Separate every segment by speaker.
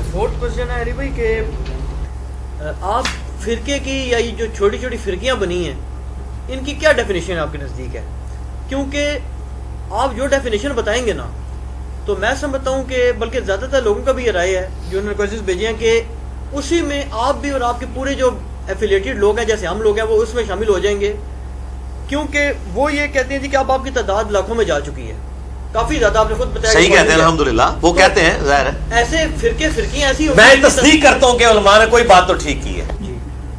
Speaker 1: Fourth question ہے علی بھائی کہ آپ فرقے کی یا یہ جو چھوٹی چھوٹی فرقیاں بنی ہیں ان کی کیا ڈیفینیشن آپ کے نزدیک ہے؟ کیونکہ آپ جو ڈیفینیشن بتائیں گے نا تو میں سمجھتا ہوں کہ بلکہ زیادہ تر لوگوں کا بھی یہ رائے ہے جو انہوں نے کوشچنز بھیجے ہیں کہ اسی میں آپ بھی اور آپ کے پورے جو ایفیلیٹڈ لوگ ہیں جیسے ہم لوگ ہیں وہ اس میں شامل ہو جائیں گے، کیونکہ وہ یہ کہتے ہیں جی کہ اب آپ کی تعداد لاکھوں میں جا چکی ہے، کافی زیادہ، آپ نے خود بتایا،
Speaker 2: صحیح کہتے ہیں الحمدللہ، وہ کہتے ہیں، ظاہر ہے
Speaker 1: ایسے فرقیاں ایسی
Speaker 2: میں تصدیق کرتا ہوں کہ علماء نے کوئی بات تو ٹھیک کی ہے
Speaker 1: جی،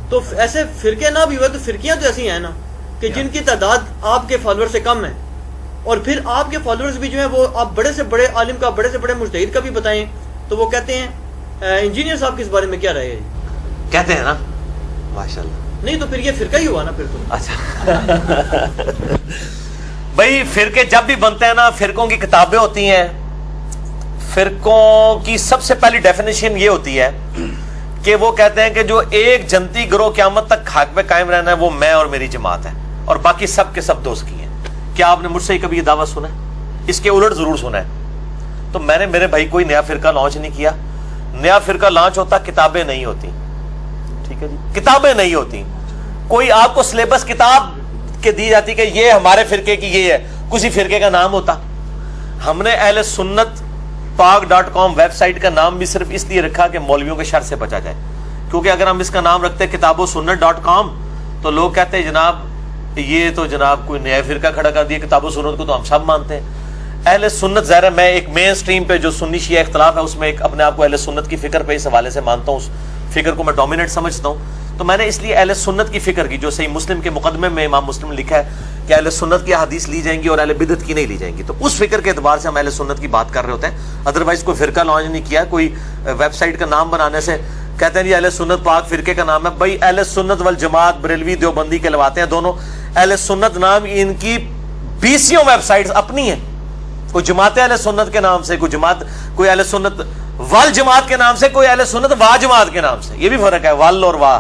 Speaker 1: تو ایسے فرقے نہ بھی ہوئے تو فرقیاں تو ایسی ہیں نا کہ جن کی تعداد آپ کے فالوور سے کم ہے، اور پھر آپ کے فالوورز بھی جو ہیں وہ آپ بڑے سے بڑے عالم کا، بڑے سے بڑے مجتہد کا بھی بتائیں تو وہ کہتے ہیں انجینئر صاحب کس بارے میں کیا رہے ہیں،
Speaker 2: کہتے ہیں نا ماشاءاللہ،
Speaker 1: نہیں تو پھر یہ فرقہ ہی ہوا نا پھر تو۔
Speaker 2: اچھا بھائی فرقے جب بھی بنتے ہیں نا، فرقوں کی کتابیں ہوتی ہیں، فرقوں کی سب سے پہلی ڈیفینیشن یہ ہوتی ہے کہ وہ کہتے ہیں کہ جو ایک جنتی گروہ قیامت تک خاک پہ قائم رہنا ہے وہ میں اور میری جماعت ہے، اور باقی سب کے سب دوست کی ہیں۔ کیا آپ نے مجھ سے کبھی یہ دعویٰ سنا ہے؟ اس کے الٹ ضرور سنا ہے۔ تو میں نے میرے بھائی کوئی نیا فرقہ لانچ نہیں کیا، نیا فرقہ لانچ ہوتا کتابیں نہیں ہوتی، ٹھیک ہے جی، کتابیں نہیں ہوتی، کوئی آپ کو سلیبس کتاب کے دی جاتی کہ یہ ہمارے فرقے کی یہ ہے، کسی فرقے کا نام ہوتا۔ ہم نے اہل سنت pag.com ویب سائٹ کا نام بھی صرف اس لیے رکھا کہ مولویوں کے شر سے بچا جائے، کیونکہ اگر ہم اس کا نام رکھتے کتاب و سنت.com تو لوگ کہتے ہیں جناب یہ تو جناب کوئی نیا فرقہ کھڑا کر دیا، کتاب و سنت کو تو ہم سب مانتے ہیں۔ اہل سنت ظاہر ہے میں ایک مین سٹریم پہ جو سنی شیعہ اختلاف ہے اس میں ایک اپنے آپ کو اہل سنت کی فکر پہ اس حوالے سے مانتا ہوں، اس فکر کو میں ڈومینیٹ سمجھتا ہوں، تو میں نے اس لیے اہل سنت کی فکر کی، جو صحیح مسلم کے مقدمے میں امام مسلم نے لکھا ہے کہ اہل سنت کی حدیث لی جائیں گی اور اہل بدعت کی نہیں لی جائیں گی، تو اس فکر کے اعتبار سے ہم اہل سنت کی بات کر رہے ہوتے ہیں۔ ادروائز کوئی فرقہ لانچ نہیں کیا، کوئی ویب سائٹ کا نام بنانے سے کہتے ہیں جی اہل سنت پاک فرقے کا نام ہے، بھائی اہل سنت والجماعت بریلوی دیوبندی کہلواتے ہیں دونوں، اہل سنت نام ان کی 20 ویب سائٹس اپنی ہیں، کوئی جماعت اہل سنت کے نام سے، کوئی جماعت، کوئی اہل سنت والجماعت کے نام سے، کوئی اہل سنت وا جماعت کے نام سے، یہ بھی فرق ہے، وال اور وا،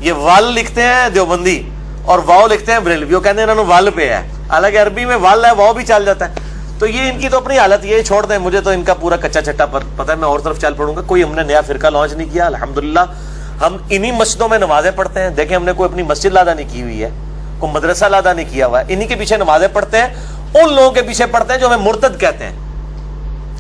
Speaker 2: یہ وال لکھتے ہیں دیوبندی اور واو لکھتے ہیں بریلوی، وہ کہتے ہیں انہوں نے وال پہ ہے، حالانکہ عربی میں وال ہے، واو بھی چل جاتا ہے، تو یہ ان کی تو اپنی حالت، یہ چھوڑ دیں، مجھے تو ان کا پورا کچا چٹا پتہ ہے، میں اور طرف چل پڑوں گا۔ کوئی ہم نے نیا فرقہ لانچ نہیں کیا، الحمدللہ ہم انہی مسجدوں میں نمازیں پڑھتے ہیں، دیکھیں ہم نے کوئی اپنی مسجد لادا نہیں کی ہوئی ہے، کوئی مدرسہ لادا نہیں کیا ہوا ہے، انہی کے پیچھے نمازیں پڑھتے ہیں، ان لوگوں کے پیچھے پڑھتے ہیں جو ہمیں مرتد کہتے ہیں،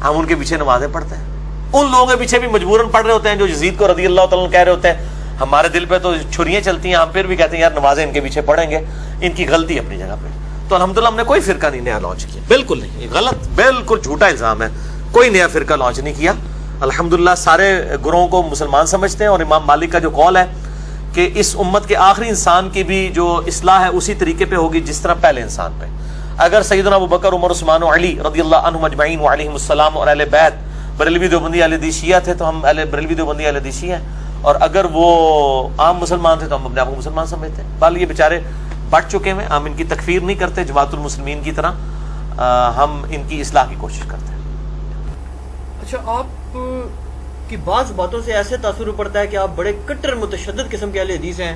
Speaker 2: ہم ان کے پیچھے نمازیں پڑھتے ہیں، ان لوگوں کے پیچھے بھی مجبوراً پڑھ رہے ہوتے ہیں جو یزید کو رضی اللہ تعالیٰ عنہ کہہ رہے ہوتے ہیں، ہمارے دل پہ تو چھریاں چلتی ہیں، ہم پھر بھی کہتے ہیں یار نمازیں ان کے پیچھے پڑھیں گے، ان کی غلطی اپنی جگہ پہ۔ تو الحمدللہ ہم نے کوئی فرقہ نہیں نیا لانچ کیا، بالکل نہیں، یہ غلط، بالکل جھوٹا الزام ہے، کوئی نیا فرقہ لانچ نہیں کیا۔ الحمدللہ سارے گروہوں کو مسلمان سمجھتے ہیں، اور امام مالک کا جو قول ہے کہ اس امت کے آخری انسان کی بھی جو اصلاح ہے اسی طریقے پہ ہوگی جس طرح پہلے انسان پہ۔ اگر سیدنا ابوبکر، عمر، عثمان و علی رضی اللہ عنہم اجمعین وعلیہم السلام اور اہل بیت بریلوی دیوبندی اہل حدیث شیعہ تھے تو ہم اہل بریلوی دیوبندی اہل حدیث شیعہ ہیں، اور اگر وہ عام مسلمان تھے تو ہم اپنے آپ کو مسلمان سمجھتے ہیں۔ بال یہ بیچارے بٹ چکے ہیں، ہم ان کی تکفیر نہیں کرتے، جماعت المسلمین کی طرح ہم ان کی اصلاح کی کوشش کرتے ہیں۔
Speaker 1: اچھا، آپ کی بعض باتوں سے ایسے تاثر پڑتا ہے کہ آپ بڑے کٹر متشدد قسم کے اہل حدیث ہیں،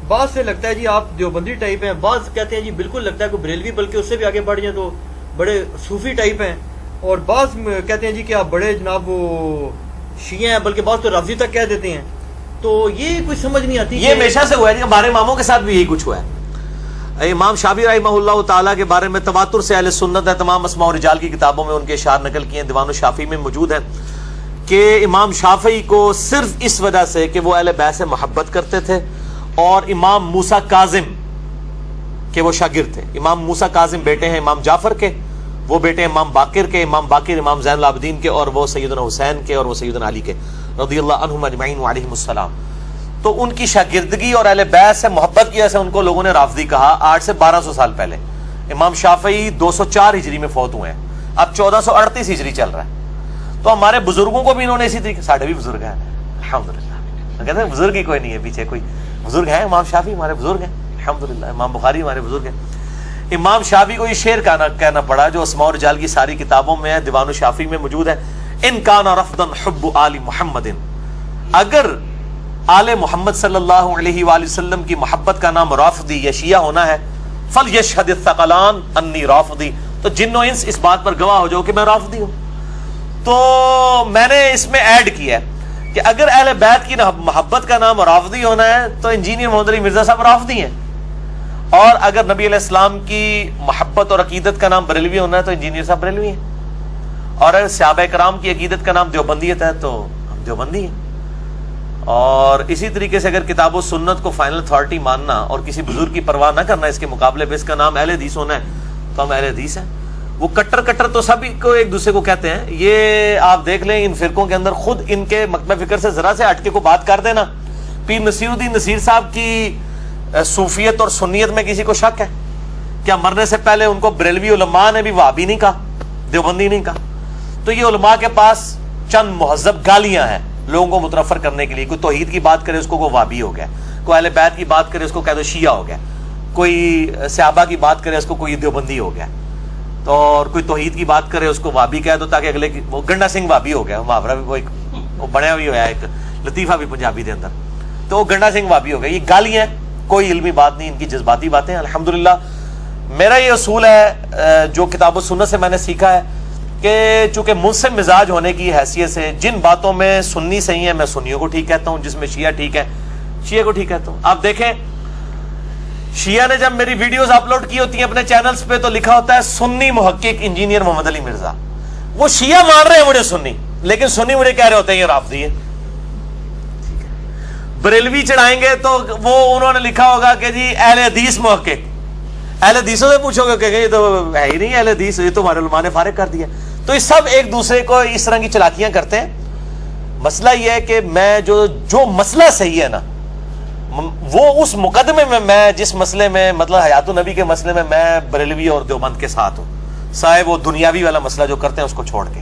Speaker 1: بعض سے لگتا ہے جی آپ دیوبندی ٹائپ ہیں، بعض کہتے ہیں جی بالکل لگتا ہے کوئی بریلوی بلکہ اس سے بھی آگے بڑھ جائیں تو بڑے صوفی ٹائپ ہیں، اور بعض کہتے ہیں جی کہ آپ بڑے جناب وہ شیعہ ہیں، بلکہ بعض تو رافضی تک کہہ دیتے ہیں، تو یہ کوئی سمجھ نہیں آتی۔
Speaker 2: یہ ہمیشہ سے ہوا ہے، ہمارے اماموں کے ساتھ بھی یہی کچھ ہوا ہے۔ امام شافعی رحمہ اللہ تعالیٰ کے بارے میں تواتر سے اہل سنت ہے، تمام اسماء و رجال کی کتابوں میں ان کے اشعار نقل کیے ہیں، دیوان الشافعی میں موجود ہے کہ امام شافعی کو صرف اس وجہ سے کہ وہ اہل بیت سے محبت کرتے تھے، اور امام موسیٰ کاظم کے وہ شاگرد تھے، امام موسیٰ کاظم بیٹے ہیں امام جعفر کے، وہ بیٹے ہیں امام باقر کے، امام باقر امام زین العابدین کے، اور وہ سیدنا حسین کے، اور وہ سیدنا علی کے رضی اللہ عنہم اجمعین وعلیہم السلام۔ تو ان کی شاگردگی اور اہل بیت سے محبت کی وجہ سے ان کو لوگوں نے رافضی کہا، 800 سے 1200 سال پہلے۔ امام شافعی 204 ہجری میں فوت ہوئے ہیں، اب 1438 ہجری چل رہا ہے، تو ہمارے بزرگوں کو بھی انہوں نے اسی طریقے، ساڑھے بھی بزرگ ہیں الحمدللہ، کہتے ہیں بزرگ ہی کوئی نہیں ہے پیچھے، کوئی بزرگ ہیں، امام شافعی ہمارے بزرگ ہیں الحمدللہ، امام بخاری ہمارے بزرگ ہیں۔ امام شافعی کو یہ شعر کہنا پڑا جو اسماء و رجال کی ساری کتابوں میں ہے، دیوان الشافعی میں موجود ہے، ان کان رفضا حب آل محمد، اگر آل محمد صلی اللہ علیہ وآلہ وسلم کی محبت کا نام رافضی یا شیعہ ہونا ہے، فلیشہد الثقلان انی رافضی، تو جن و انس اس بات پر گواہ ہو جاؤ کہ میں رافضی ہوں۔ تو میں نے اس میں ایڈ کیا کہ اگر اہل بیت کی محبت کا نام رافضی ہونا ہے تو انجینئر محمد علی مرزا صاحب رافضی ہیں، اور اگر نبی علیہ السلام کی محبت اور عقیدت کا نام بریلوی ہونا ہے تو انجینئر صاحب بریلوی ہیں، اور اگر صحابہ کرام کی عقیدت کا نام دیوبندیت ہے تو ہم دیوبندی ہیں۔ اور اسی طریقے سے اگر کتاب و سنت کو فائنل اتھارٹی ماننا اور کسی بزرگ کی پرواہ نہ کرنا اس کے مقابلے پہ اس کا نام اہل حدیث ہونا ہے تو ہم اہل حدیث ہیں۔ وہ کٹر تو سب کو ایک دوسرے کو کہتے ہیں، یہ آپ دیکھ لیں ان فرقوں کے اندر خود ان کے مکتب فکر سے ذرا سے ہٹکے کو بات کر دینا۔ پیر نصیر الدین نصیر صاحب کی صوفیت اور سنیت میں کسی کو شک ہے؟ کیا مرنے سے پہلے ان کو بریلوی علماء نے بھی وہابی نہیں کہا، دیوبندی نہیں کہا؟ تو یہ علماء کے پاس چند مہذب گالیاں ہیں لوگوں کو متنفر کرنے کے لیے۔ کوئی توحید کی بات کرے اس کو وہابی ہو گیا، کوئی اہل بیت کی بات کرے اس کو کہہ دو شیعہ ہو گیا، کوئی صحابہ کی بات کرے اس کو کوئی دیوبندی ہو گیا، تو اور کوئی توحید کی بات کرے اس کو وہابی کہہ دو تاکہ اگلے کی وہ گنڈا سنگھ وہابی ہو گیا، محاورہ بھی وہ ایک وہ بنیا ہوئی ہوا ہے ایک لطیفہ بھی پنجابی دے اندر، تو وہ گنڈا سنگھ وہابی ہو گیا۔ یہ گالیاں کوئی علمی بات نہیں، ان کی جذباتی باتیں۔ الحمدللہ میرا یہ اصول ہے جو کتاب و سنت سے میں نے سیکھا ہے کہ چونکہ منصف مزاج ہونے کی حیثیت سے جن باتوں میں سنی صحیح ہے میں سنیوں کو ٹھیک کہتا ہوں، جس میں شیعہ ٹھیک ہے شیعہ کو ٹھیک کہتا ہوں۔ آپ دیکھیں شیعہ نے جب میری ویڈیوز اپلوڈ کی ہوتی ہیں اپنے چینلز پہ تو لکھا ہوتا ہے سنی محقق انجینئر محمد علی مرزا۔ وہ شیعہ مان رہے ہیں مجھے سنی، لیکن سنی مجھے کہہ رہے ہوتے ہیں یہ رافضی ہے۔ بریلوی چڑھائیں گے تو وہ انہوں نے لکھا ہوگا کہ جی اہل حدیث محقق۔ اہل حدیثوں سے پوچھو گے کہ یہ تو ہے ہی نہیں اہل حدیث، یہ تو ہمارے علماء نے فارغ کر دیا۔ تو یہ سب ایک دوسرے کو اس طرح کی چلاکیاں کرتے ہیں۔ مسئلہ یہ ہے کہ میں جو مسئلہ صحیح ہے نا وہ اس مقدمے میں جس مسئلے میں مطلب حیات النبی کے مسئلے میں میں بریلوی اور دیوبند کے ساتھ ہوں، سائے وہ دنیاوی والا مسئلہ جو کرتے ہیں اس کو چھوڑ کے،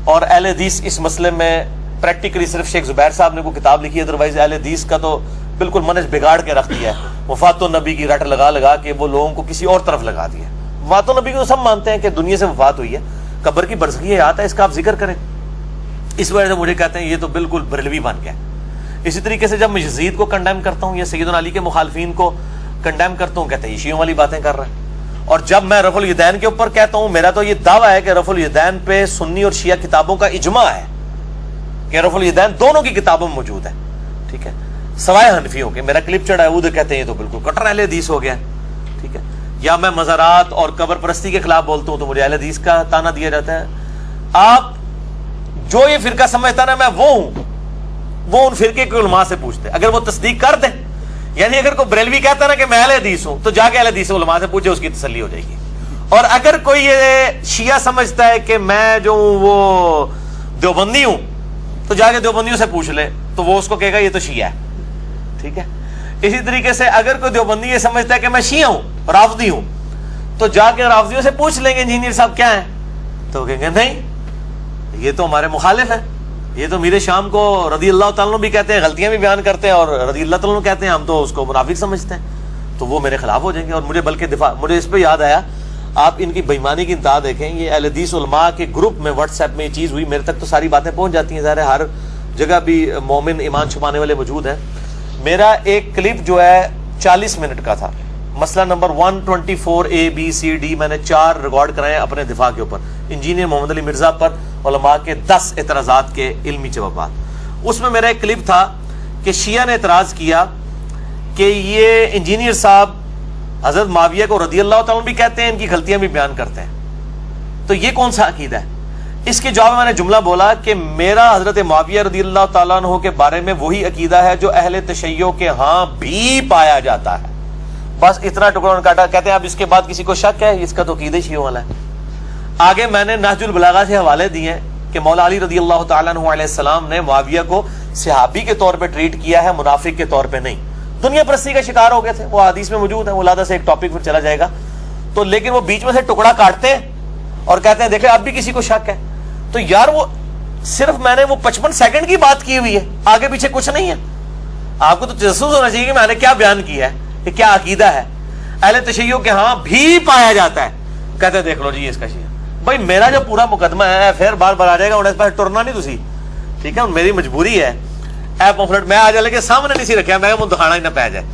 Speaker 2: اور اہل حدیث اس مسئلے میں پریکٹیکلی صرف شیخ زبیر صاحب نے کوئی کتاب لکھی ہے، ادروائز اہل حدیث کا تو بالکل منہج بگاڑ کے رکھ دیا ہے، وفات النبی کی رٹ لگا کے وہ لوگوں کو کسی اور طرف لگا دیا۔ وفات النبی کو سب مانتے ہیں کہ دنیا سے وفات ہوئی ہے، قبر کی برزخی حیات ہے، اس کا آپ ذکر کریں۔ اس وجہ سے مجھے کہتے ہیں یہ تو بالکل بریلوی بن گیا۔ اسی طریقے سے جب میں یزید کو کنڈیم کرتا ہوں یا سیدنا علی کے مخالفین کو کنڈیم کرتا ہوں کہتے ہیں یہ شیعوں والی باتیں کر رہا ہے، اور جب میں رفع الیدین کے اوپر کہتا ہوں میرا تو یہ دعویٰ ہے کہ رفع الیدین پہ سنی اور شیعہ کتابوں کا اجماع ہے کہ رفع الیدین دونوں کی کتابوں میں موجود ہے، ٹھیک ہے، سوائے حنفیوں کے۔ میرا کلپ چڑھا ہے وہ کہتے ہیں یہ تو بالکل کٹر اہل حدیث ہو گیا، ٹھیک ہے، یا میں مزارات اور قبر پرستی کے خلاف بولتا ہوں تو مجھے اہل حدیث کا تانا دیا جاتا ہے۔ آپ جو یہ فرقہ سمجھتا نا میں وہ ہوں، وہ ان فرقے کے علماء سے پوچھتے، اگر وہ تصدیق کر دیں، یعنی اگر کوئی بریلوی کہتا نا کہ میں اہل حدیث ہوں تو جا کے اہل حدیث علماء سے پوچھے، اس کی تسلی ہو جائے گی۔ اور اگر کوئی یہ شیعہ سمجھتا ہے کہ میں جو ہوں وہ دیوبندی ہوں تو جا کے دیوبندیوں سے پوچھ لے، تو وہ اس کو کہے گا یہ تو شیعہ ہے، ٹھیک ہے۔ اسی طریقے سے اگر کوئی دیوبندی یہ سمجھتا ہے کہ میں شیعہ ہوں، رافضی ہوں، تو جا کے رافضیوں سے پوچھ لیں گے انجینئر صاحب کیا ہیں، تو کہیں گے نہیں یہ تو ہمارے مخالف ہیں، یہ تو میر شام کو رضی اللہ تعالیٰ عنہ بھی کہتے ہیں، غلطیاں بھی بیان کرتے ہیں، اور رضی اللہ تعالیٰ عنہ کہتے ہیں، ہم تو اس کو منافق سمجھتے ہیں، تو وہ میرے خلاف ہو جائیں گے۔ اور مجھے بلکہ مجھے اس پہ یاد آیا، آپ ان کی بےایمانی کی انتہا دیکھیں، یہ اہل حدیث علماء کے گروپ میں واٹس ایپ میں یہ چیز ہوئی، میرے تک تو ساری باتیں پہنچ جاتی ہیں، ظاہر ہے ہر جگہ بھی مومن ایمان چھپانے والے موجود ہیں۔ میرا ایک کلپ جو ہے 40 منٹ کا تھا، مسئلہ نمبر 124 ABCD میں نے 4 ریکارڈ کرائے ہیں اپنے دفاع کے اوپر، انجینئر محمد علی مرزا پر علماء کے 10 اعتراضات کے علمی جوابات۔ اس میں میرا ایک کلپ تھا کہ شیعہ نے اعتراض کیا کہ یہ انجینئر صاحب حضرت معاویہ کو رضی اللہ تعالیٰ بھی کہتے ہیں، ان کی غلطیاں بھی بیان کرتے ہیں، تو یہ کون سا عقیدہ ہے؟ اس کے جواب میں نے جملہ بولا کہ میرا حضرت معاویہ رضی اللہ تعالیٰ عنہ کے بارے میں وہی عقیدہ ہے جو اہل تشیع کے ہاں بھی پایا جاتا ہے۔ بس اتنا ٹکڑا کاٹا۔ کہتے ہیں اب اس کے بعد کسی کو شک ہے، اس کا تو عقیدہ شیعوں والا ہے۔ آگے میں نے نہج البلاغہ سے حوالے دیے کہ مولا علی رضی اللہ تعالیٰ عنہ علیہ السلام نے معاویہ کو صحابی کے طور پہ ٹریٹ کیا ہے، منافق کے طور پہ نہیں۔ دنیا پرستی کا شکار ہو گئے تھے، وہ حدیث میں موجود ہے، وہ لادہ سے ایک ٹاپک پر چلا جائے گا تو، لیکن وہ بیچ میں سے ٹکڑا کاٹتے ہیں اور کہتے ہیں دیکھیں اب بھی کسی کو شک ہے، تو یار وہ صرف میں نے وہ 55 سیکنڈ کی بات کی ہوئی ہے، آگے پیچھے کچھ نہیں ہے۔ آپ کو تو تجسس ہونا چاہیے کہ میں نے کیا بیان کیا ہے، کہ کیا عقیدہ ہے۔ اہل تشیع کے ہاں بھی پایا جاتا ہے، کہتے ہیں دیکھ لو جی یہ اس کا شیعہ۔ بھائی میرا جو پورا مقدمہ ہے پھر بار بار آ جائے گا، اس پاس ٹرنا نہیں تسی، ٹھیک ہے، میری مجبوری ہے۔ اے پمفلٹ میں آ جائے کہ سامنے نہیں سی رکھا، میں دکھانا ہی نہ پی جائے،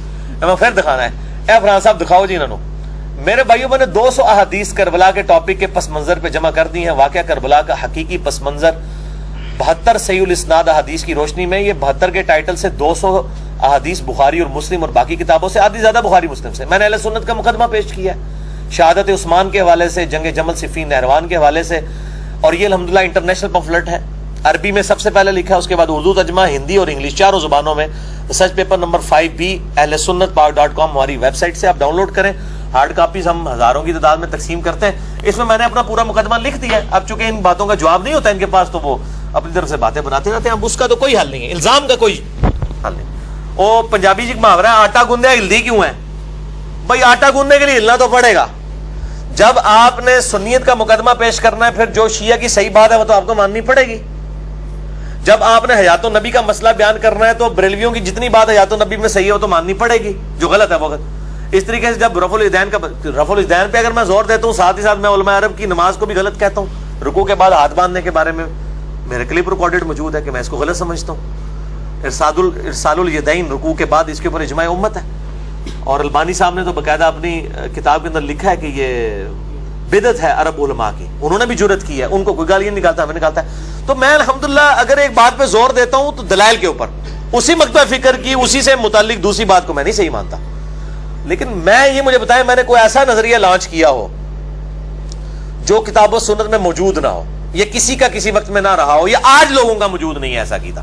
Speaker 2: میں پھر دکھانا ہے۔ اے فرحان صاحب دکھاؤ جی انہوں، میرے بھائیوں میں نے 200 احادیث کربلا کے ٹاپک کے پس منظر پہ جمع کر دی ہیں. واقعہ کربلا کا حقیقی پس منظر 72 صحیح الاسناد احادیث کی روشنی میں. یہ 72 کے ٹائٹل سے 200 احادیث بخاری اور مسلم اور باقی کتابوں سے, آدھی زیادہ بخاری مسلم سے. میں نے اہل سنت کا مقدمہ پیش کیا شہادت عثمان کے حوالے سے, جنگ جمل صفین نہروان کے حوالے سے, اور یہ الحمدللہ انٹرنیشنل پمفلٹ ہے. عربی میں سب سے پہلے لکھا ہے, اس کے بعد اردو ترجمہ, ہندی اور انگلش چاروں زبانوں میں. ریسرچ پیپر نمبر 5B اہل سنت پاک.com ہماری ویب سائٹ سے آپ ڈاؤن لوڈ کریں. ہارڈ کاپیز ہم ہزاروں کی تعداد میں تقسیم کرتے ہیں. اس میں نے اپنا پورا مقدمہ لکھ دیا ہے. اب چونکہ ان باتوں کا جواب نہیں ہوتا ان کے پاس, تو وہ اپنی طرف سے باتیں بناتے رہتے ہیں. اب اس کا تو کوئی حل نہیں ہے, الزام کا کوئی حل نہیں. وہ پنجابی جی محاورہ ہے, آٹا گوندے ہلدی کیوں ہے؟ بھائی آٹا گوندنے کے لیے ہلنا تو پڑے گا. جب آپ نے سنیت کا مقدمہ پیش کرنا ہے, پھر جو شیعہ کی صحیح بات ہے وہ تو آپ کو ماننی پڑے گی. جب آپ نے حیات النبی کا مسئلہ بیان کرنا ہے, تو بریلویوں کی جتنی بات حیات النبی میں صحیح ہے وہ تو ماننی پڑے گی, جو غلط ہے وہ غلط. اس طریقے سے جب رفع الاذین پہ اگر میں زور دیتا ہوں, ساتھ ہی ساتھ میں علماء عرب کی نماز کو بھی غلط کہتا ہوں. رکوع کے بعد ہاتھ باندھنے کے بارے میں میرے کلپ ریکارڈڈ موجود ہے کہ میں اس کو غلط سمجھتا ہوں. ارسال الیدین رکوع کے بعد, اس کے اوپر اجماع امت ہے. اور البانی صاحب نے تو باقاعدہ اپنی کتاب کے اندر لکھا ہے کہ یہ بدعت ہے عرب علماء کی. انہوں نے بھی جرت کی ہے, ان کو کوئی گالی نہیں نکالتا, ہمیں نکالتا ہے. تو میں الحمدللہ اگر ایک بات پہ زور دیتا ہوں تو دلائل کے اوپر, اسی مکتبہ فکر کی, اسی سے متعلق دوسری بات کو میں نہیں صحیح مانتا. لیکن مجھے بتائیں, میں نے کوئی ایسا نظریہ لانچ کیا ہو جو کتاب و سنت میں موجود نہ ہو, یا کسی کا کسی وقت میں نہ رہا ہو, یا آج لوگوں کا موجود نہیں ہے ایسا کیتا,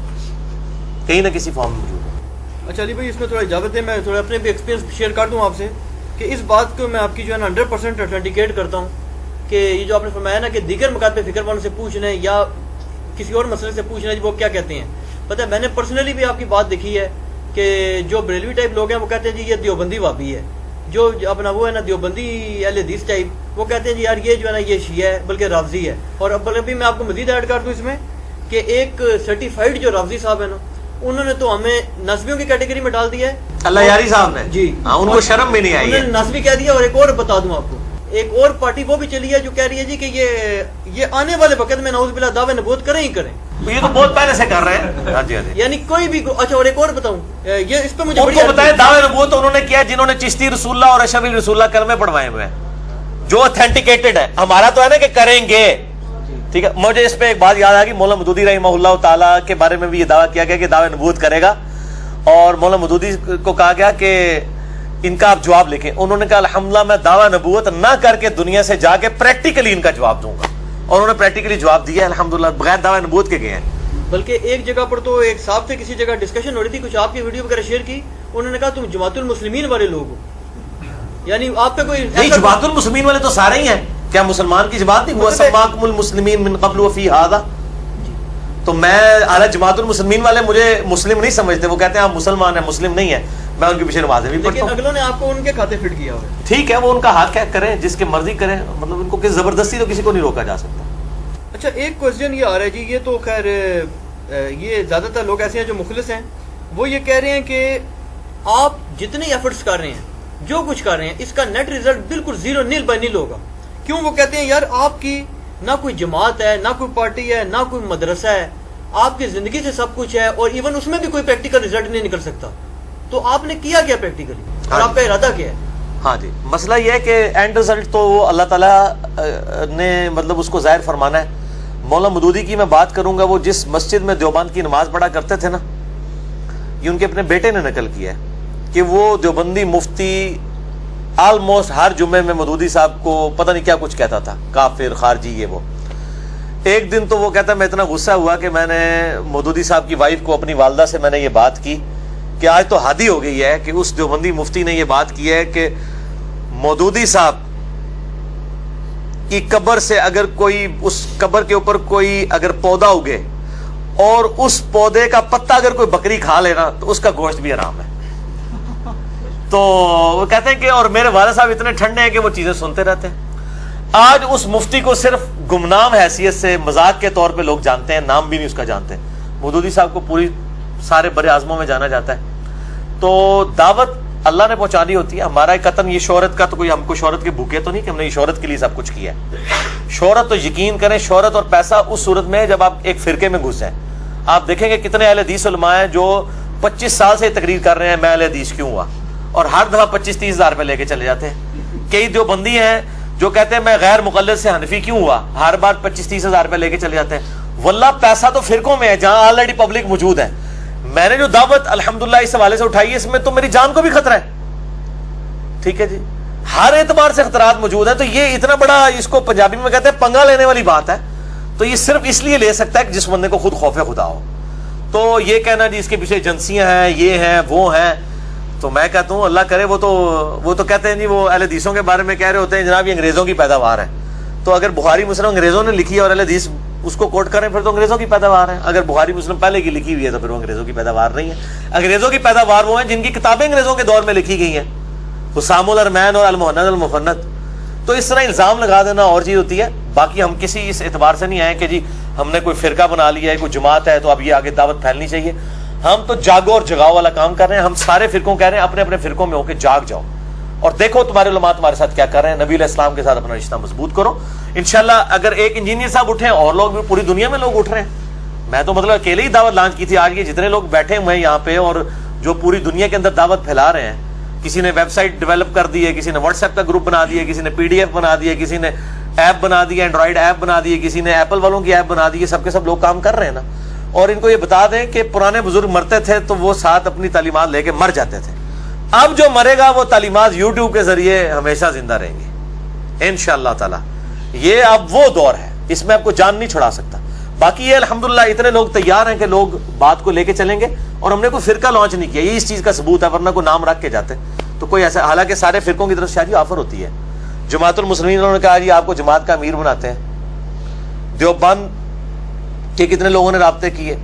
Speaker 2: کہیں نہ کسی فارم میں موجود ہے.
Speaker 1: اچھا علی بھائی, اس میں تھوڑا اجازت ہے, میں تھوڑا اپنے بھی ایکسپیرینس شیئر کر دوں آپ سے, کہ اس بات کو میں آپ کی جو ہے نا 100% اتھینٹیکیٹ کرتا ہوں کہ یہ جو آپ نے فرمایا نا کہ دیگر مقام پہ فکر والوں سے پوچھنا ہے یا کسی اور مسئلے سے پوچھنا ہے وہ کیا کہتے ہیں. پتہ ہے میں نے پرسنلی بھی آپ کی بات دیکھی ہے کہ جو بریلوی ٹائپ لوگ ہیں وہ کہتے ہیں جی یہ دیوبندی وابی ہے, جو اپنا وہ ہے نا دیوبندی اہل حدیث ٹائپ وہ کہتے ہیں جی یار یہ جو ہے نا یہ شیعہ ہے بلکہ رافضی ہے. اور اب ابھی میں آپ کو مزید ایڈ کر دوں اس میں کہ ایک سرٹیفائڈ جو رافضی صاحب ہے نا, انہوں نے تو ہمیں نسبیوں کی کیٹیگری میں ڈال دیا ہے.
Speaker 2: اللہ یاری صاحب نے
Speaker 1: جی
Speaker 2: ان کو شرم بھی نہیں آئی ہے,
Speaker 1: انہوں نے نسبی کہہ دیا. اور ایک اور بتا دوں آپ کو, ایک اور پارٹی وہ بھی چلی ہے جو کہہ رہی ہے جی کہ یہ آنے والے وقت میں نعوذ باللہ دعوے نبوت کریں ہی کریں.
Speaker 2: یہ تو بہت پہلے سے کر رہے ہیں. ہاں جی ہاں جی.
Speaker 1: یعنی کوئی بھی. اچھا اور ایک اور بتاؤں, یہ اس پہ مجھے
Speaker 2: ان کو بتائیں دعوے نبوت انہوں نے کیا جنہوں نے چشتی رسول اللہ اور اشرفی رسول اللہ کلمے پڑھوائے ہوئے ہیں, جو اتھینٹیکیٹڈ ہے. ہمارا تو ہے نا کہ کریں گے. ٹھیک ہے, مجھے اس پہ ایک بات یاد آ گئی, مولانا مودودی رحمہ اللہ تعالیٰ کے بارے میں بھی یہ دعویٰ کیا گیا کہ دعوے نبوت کرے گا, اور مولانا مودودی کو کہا گیا کہ ان کا آپ جواب لکھیں. انہوں نے کہا الحمدللہ میں دعویٰ نبوت نہ کر کے دنیا سے جا کے پریکٹیکلی ان کا جواب دوں گا, اور انہوں نے پریکٹیکلی جواب دیا الحمدللہ, بغیر دعویٰ نبوت کے گئے ہیں.
Speaker 1: بلکہ ایک جگہ پر تو ایک صاحب سے کسی جگہ ڈسکشن ہو رہی تھی, کچھ آپ کی ویڈیو وغیرہ شیئر کی, انہوں نے کہا تم جماعت المسلمین والے لوگ ہو. یعنی آپ پہ کوئی
Speaker 2: نہیں, جماعت المسلمین والے تو سارے ہی ہیں. کیا مسلمان کی جماعت نہیں ہوا سماکم المسلمین من قبل وفی ھذا؟ تو میں اعلیٰ جماعت المسلمین والے مجھے مسلم نہیں سمجھتے, وہ کہتے ہیں آپ مسلمان ہیں, مسلم نہیں ہے. میں ان کے پیچھے نمازیں بھی پڑھتا
Speaker 1: لیکن
Speaker 2: ہوں.
Speaker 1: اگلوں نے آپ کو ان کے کھاتے فٹ کیا ہوا ہے.
Speaker 2: ٹھیک ہے, وہ ان کا حق ہے, کریں جس کے مرضی کریں, مطلب ان کو کس زبردستی تو کسی کو نہیں روکا جا سکتا.
Speaker 1: اچھا ایک کوشچن یہ آ رہا ہے جی, یہ تو خیر یہ زیادہ تر لوگ ایسے ہیں جو مخلص ہیں, وہ یہ کہہ رہے ہیں کہ آپ جتنے ایفرٹس کر رہے ہیں, جو کچھ کر رہے ہیں, اس کا نیٹ ریزلٹ بالکل 0 نیل بائی نیل ہوگا. کیوں؟ وہ کہتے ہیں یار آپ کی نہ کوئی جماعت ہے, نہ کوئی پارٹی ہے, نہ کوئی مدرسہ ہے, آپ کی زندگی سے سب کچھ ہے, اور ایون اس میں بھی کوئی پریکٹیکل ریزلٹ نہیں نکل سکتا. تو آپ نے کیا کیا پریکٹیکلی, اور آپ کا ارادہ کیا ہے؟
Speaker 2: ہاں جی, مسئلہ یہ ہے کہ اینڈ رزلٹ تو وہ اللہ تعالیٰ نے مطلب اس کو ظاہر فرمانا ہے. مولانا مودودی کی میں بات کروں گا, وہ جس مسجد میں دیوبند کی نماز پڑھا کرتے تھے نا, یہ ان کے اپنے بیٹے نے نقل کیا ہے کہ وہ دیوبندی مفتی آلموسٹ ہر جمعے میں مودودی صاحب کو پتہ نہیں کیا کچھ کہتا تھا, کافر, خارجی, یہ وہ. ایک دن تو وہ کہتا ہے میں اتنا غصہ ہوا کہ میں نے مودودی صاحب کی وائف کو, اپنی والدہ سے میں نے یہ بات کی کہ آج تو حادی ہو گئی ہے کہ اس دیوبندی مفتی نے یہ بات کی ہے کہ مودودی صاحب کی قبر سے اگر کوئی, اس قبر کے اوپر کوئی اگر پودا اگے اور اس پودے کا پتا اگر کوئی بکری کھا لینا تو اس کا گوشت بھی حرام ہے. تو وہ کہتے ہیں کہ اور میرے والد صاحب اتنے ٹھنڈے ہیں کہ وہ چیزیں سنتے رہتے ہیں. آج اس مفتی کو صرف گمنام حیثیت سے مذاق کے طور پہ لوگ جانتے ہیں, نام بھی نہیں اس کا جانتے. مودودی صاحب کو پوری سارے بڑے اعظموں میں جانا جاتا ہے. تو دعوت اللہ نے پہنچانی ہوتی ہے. ہمارا قطن یہ شہرت کا تو کوئی, ہم کو شہرت کے بھوکے تو نہیں کہ ہم نے یہ شہرت کے لیے سب کچھ کیا ہے. شہرت تو یقین کریں, شہرت اور پیسہ اس صورت میں جب آپ ایک فرقے میں گھس ہیں. آپ دیکھیں گے کتنے اہل حدیث علماء ہیں جو 25 سال سے تقریر کر رہے ہیں میں اہل حدیث کیوں ہوا, اور ہر دفعہ 25-30 ہزار روپے لے کے چلے جاتے ہیں. کئی دیوبندی ہیں جو کہتے ہیں میں غیر مقلد سے حنفی کیوں ہوا, ہر بار 25-30 ہزار روپے لے کے چلے جاتے ہیں. واللہ پیسہ تو فرقوں میں ہے جہاں آلریڈی پبلک موجود ہے. میں نے جو دعوت الحمدللہ اس حوالے سے اٹھائی ہے, اس میں تو میری جان کو بھی خطرہ ہے. ٹھیک ہے جی, ہر اعتبار سے خطرات موجود ہیں. تو یہ اتنا بڑا, اس کو پنجابی میں کہتے ہیں پنگا لینے والی بات ہے. تو یہ صرف اس لیے لے سکتا ہے کہ جس بندے کو خود خوف خدا ہو. تو یہ کہنا جی اس کے پیچھے ایجنسیاں ہیں, یہ ہیں, وہ ہیں, تو میں کہتا ہوں اللہ کرے. وہ تو کہتے ہیں جی, وہ اہل حدیثوں کے بارے میں کہہ رہے ہوتے ہیں جناب یہ انگریزوں کی پیداوار ہے. تو اگر بخاری مسلم انگریزوں نے لکھی ہے اور اہل حدیث اس کو کوٹ کریں پھر تو انگریزوں کی پیداوار ہے. اگر بخاری مسلم پہلے کی لکھی ہوئی ہے تو پھر وہ انگریزوں کی پیداوار نہیں ہے. انگریزوں کی پیداوار وہ ہیں جن کی کتابیں انگریزوں کے دور میں لکھی گئی ہیں, حسام الارمین اور المہند المفند. تو اس طرح الزام لگا دینا اور چیز ہوتی ہے. باقی ہم کسی اس اعتبار سے نہیں آئے کہ جی ہم نے کوئی فرقہ بنا لیا ہے, کوئی جماعت ہے تو اب یہ آگے دعوت پھیلنی چاہیے. ہم تو جاگو اور جگاؤ والا کام کر رہے ہیں. ہم سارے فرقوں کہہ رہے ہیں اپنے اپنے فرقوں میں ہو کے جاگ جاؤ اور دیکھو تمہارے علماء تمہارے ساتھ کیا کر رہے ہیں. نبی علیہ السلام کے ساتھ اپنا رشتہ مضبوط کرو. انشاءاللہ اگر ایک انجینئر صاحب اٹھے اور لوگ بھی, پوری دنیا میں لوگ اٹھ رہے ہیں. میں تو مطلب اکیلے ہی دعوت لانچ کی تھی. آج یہ جتنے لوگ بیٹھے ہوئے ہیں یہاں پہ اور جو پوری دنیا کے اندر دعوت پھیلا رہے ہیں, کسی نے ویب سائٹ ڈیولپ کر دی ہے, کسی نے واٹس ایپ کا گروپ بنا دیا, کسی نے PDF بنا دیا, کسی نے ایپ بنا دی, اینڈرائڈ ایپ بنا دی, کسی نے ایپل والوں کی ایپ بنا دی. سب کے سب لوگ کام کر رہے ہیں نا. اور ان کو یہ بتا دیں کہ پرانے بزرگ مرتے تھے تو وہ ساتھ اپنی تعلیمات لے کے مر جاتے تھے. اب جو مرے گا وہ تعلیمات یوٹیوب کے ذریعے ہمیشہ زندہ رہیں گے انشاءاللہ تعالی. یہ اب وہ دور ہے, اس میں آپ کو جان نہیں چھڑا سکتا. باقی یہ الحمدللہ اتنے لوگ تیار ہیں کہ لوگ بات کو لے کے چلیں گے, اور ہم نے کوئی فرقہ لانچ نہیں کیا. یہ اس چیز کا ثبوت ہے, ورنہ کوئی نام رکھ کے جاتے تو کوئی ایسا. حالانکہ سارے فرقوں کی طرف سے جی آفر ہوتی ہے. جماعت المسلمین انہوں نے کہا جی آپ کو جماعت کا امیر بناتے ہیں. دیوبند کے کتنے لوگوں نے رابطے کیے.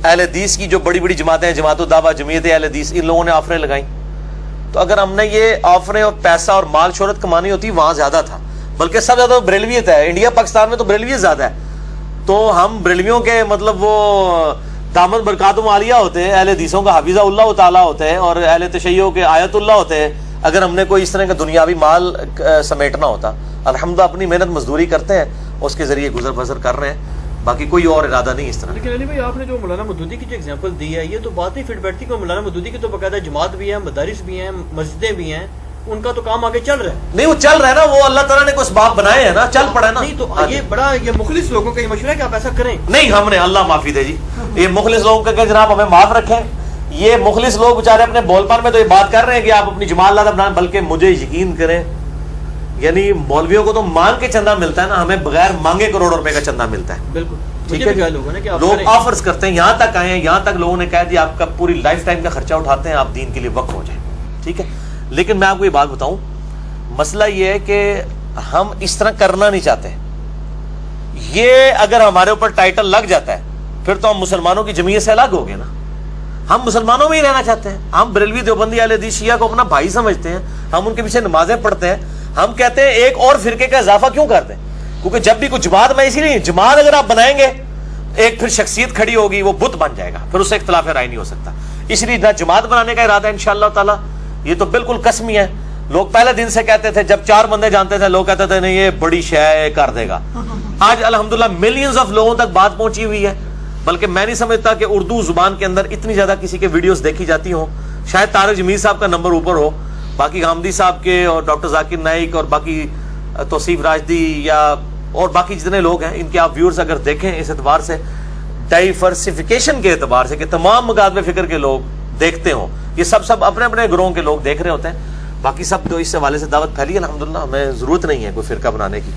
Speaker 2: اہل حدیث کی جو بڑی بڑی جماعتیں ہیں, جماعت الدعوہ, جمعیت اہل حدیث, ان لوگوں نے آفریں لگائیں. تو اگر ہم نے یہ آفریں اور پیسہ اور مال شہرت کمانی ہوتی وہاں زیادہ تھا. بلکہ سب زیادہ بریلویت ہے. انڈیا پاکستان میں تو بریلویت زیادہ ہے. تو ہم بریلویوں کے مطلب وہ دامت برکاتم عالیہ ہوتے ہیں, اہل حدیثوں کا حفیظہ اللہ تعالیٰ ہوتے ہیں, اور اہل تشیع کے آیت اللہ ہوتے ہیں. اگر ہم نے کوئی اس طرح کا دنیاوی مال سمیٹنا ہوتا, الحمدللہ اپنی محنت مزدوری کرتے ہیں, اس کے ذریعے گزر بسر کر رہے ہیں. باقی کوئی اور ارادہ نہیں اس طرح.
Speaker 1: لیکن علی بھائی آپ نے جو مولانا مودودی کی جو ایگزامپل دی ہے, یہ تو بات نہیں فٹ بیٹھتی. کہ مولانا مودودی کی تو باقاعدہ جماعت بھی ہے, مدارس بھی ہیں, مسجدیں بھی ہیں, ان کا تو کام آگے چل رہا ہے.
Speaker 2: نہیں وہ چل رہا ہے نا, وہ اللہ تعالیٰ نے کوئی اسباب بنائے ہیں نا, چل پڑا ہے نا.
Speaker 1: نہیں تو یہ بڑا یہ مخلص لوگوں کا یہ مشورہ ہے کہ آپ ایسا کریں.
Speaker 2: نہیں ہم نے, اللہ معافی دے جی, یہ مخلص لوگوں کا کہ جناب ہمیں معاف رکھیں. یہ مخلص لوگ بیچارے اپنے بول پان میں تو یہ بات کر رہے ہیں کہ آپ اپنی جماعت اللہ بنائیں, بلکہ مجھے یقین کریں یعنی مولویوں کو تو مانگ کے چندہ ملتا ہے نا, ہمیں بغیر مانگے کروڑوں روپے کا چندہ ملتا ہے.
Speaker 1: بالکل
Speaker 2: ٹھیک ہے, لوگ آفرز کرتے ہیں, یہاں تک آئے ہیں, یہاں تک لوگوں نے کہا جی آپ کا پوری لائف ٹائم کا خرچہ اٹھاتے ہیں, آپ دین کے لیے وقف ہو جائیں. ٹھیک ہے, لیکن میں آپ کو یہ بات بتاؤں, مسئلہ یہ ہے کہ ہم اس طرح کرنا نہیں چاہتے. یہ اگر ہمارے اوپر ٹائٹل لگ جاتا ہے پھر تو ہم مسلمانوں کی جمعیت سے الگ ہو گئے نا. ہم مسلمانوں میں ہی رہنا چاہتے ہیں. ہم بریلوی دیوبندی اہل حدیث شیعہ کو اپنا بھائی سمجھتے ہیں, ہم ان کے پیچھے نمازیں پڑھتے ہیں. ہم کہتے ہیں ایک اور فرقے کا اضافہ کیوں کر دیں, کیونکہ جب بھی کوئی جماعت, میں اسی لیے جماعت اگر آپ بنائیں گے ایک پھر شخصیت کھڑی ہوگی, وہ بت بن جائے گا, پھر اس سے اختلاف رائے نہیں ہو سکتا. اس لیے نہ جماعت بنانے کا ارادہ ہے انشاءاللہ تعالیٰ, یہ تو بالکل قسمی ہے. لوگ پہلے دن سے کہتے تھے, جب 4 بندے جانتے تھے لوگ کہتے تھے نہیں یہ بڑی شے ہے, کر دے گا. آج الحمدللہ ملینز آف لوگوں تک بات پہنچی ہوئی ہے. بلکہ میں نہیں سمجھتا کہ اردو زبان کے اندر اتنی زیادہ کسی کے ویڈیوز دیکھی جاتی ہوں. شاید طارق جمیل صاحب کا نمبر اوپر ہو, باقی غامدی صاحب کے اور ڈاکٹر ذاکر نائک اور باقی توصیف راجدی یا اور باقی جتنے لوگ ہیں, ان کے آپ ویورز اگر دیکھیں اس اعتبار سے, ڈائیورسیفیکیشن کے اعتبار سے کہ تمام مکاتب فکر کے لوگ دیکھتے ہوں, یہ سب اپنے اپنے گروہوں کے لوگ دیکھ رہے ہوتے ہیں. باقی سب تو اس حوالے سے دعوت پھیلی الحمدللہ, ہمیں ضرورت نہیں ہے کوئی فرقہ بنانے کی.